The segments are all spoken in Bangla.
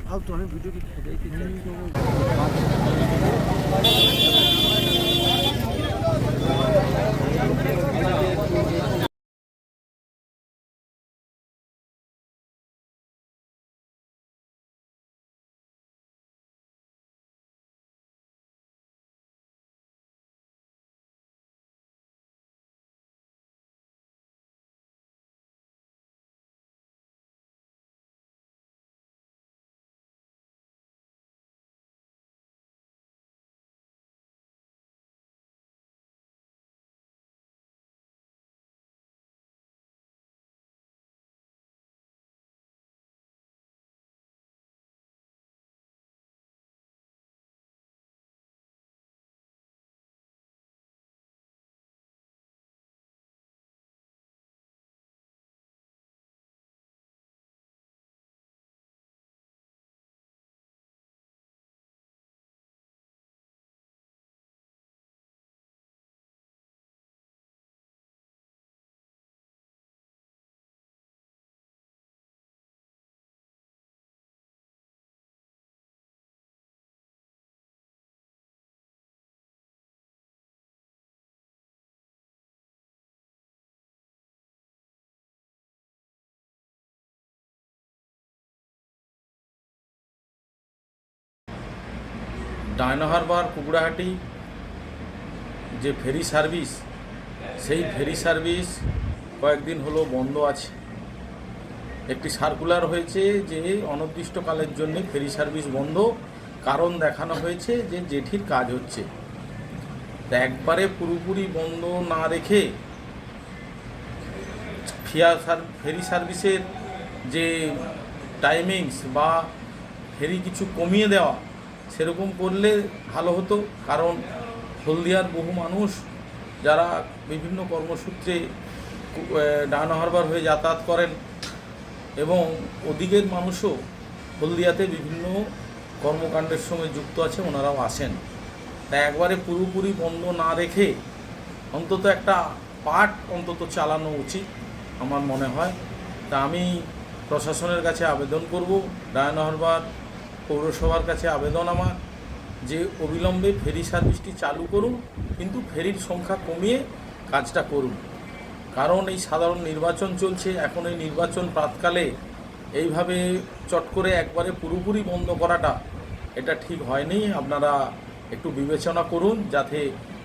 ফালতু আমি ভিডিওকে খেদাইতে চাই। ডায়নো হারবার কুকুড়াহাটি যে ফেরি সার্ভিস, সেই ফেরি সার্ভিস কয়েকদিন হলো বন্ধ আছে। একটি সার্কুলার হয়েছে যে অনির্দিষ্টকালের জন্য ফেরি সার্ভিস বন্ধ, কারণ দেখানো হয়েছে যে জেঠির কাজ হচ্ছে। তা একবারে পুরোপুরি বন্ধ না রেখে ফেরি সার্ভিসের যে টাইমিংস বা ফেরি কিছু কমিয়ে দেওয়া, সেরকম করলে ভালো হতো। কারণ হলদিয়ার বহু মানুষ যারা বিভিন্ন কর্মসূত্রে ডায়নো হারবার হয়ে যাতায়াত করেন এবং ওদিকের মানুষও হলদিয়াতে বিভিন্ন কর্মকাণ্ডের সঙ্গে যুক্ত আছে, ওনারাও আসেন। তাই একবারে পুরোপুরি বন্ধ না রেখে অন্তত একটা পার্ট অন্তত চালানো উচিত আমার মনে হয়। তা আমি প্রশাসনের কাছে আবেদন করব, ডায়নো হারবার পৌরসভার কাছে আবেদন আমার, যে অবিলম্বে ফেরি সার্ভিসটি চালু করুন, কিন্তু ফেরির সংখ্যা কমিয়ে কাজটা করুন। কারণ এই সাধারণ নির্বাচন চলছে, এখন এই নির্বাচন প্রাতকালে এইভাবে চট করে একবারে পুরোপুরি বন্ধ করাটা এটা ঠিক হয়নি। আপনারা একটু বিবেচনা করুন যাতে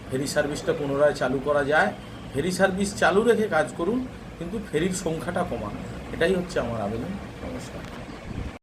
ফেরি সার্ভিসটা পুনরায় চালু করা যায়। ফেরি সার্ভিস চালু রেখে কাজ করুন, কিন্তু ফেরির সংখ্যাটা কমান, এটাই হচ্ছে আমার আবেদন। নমস্কার।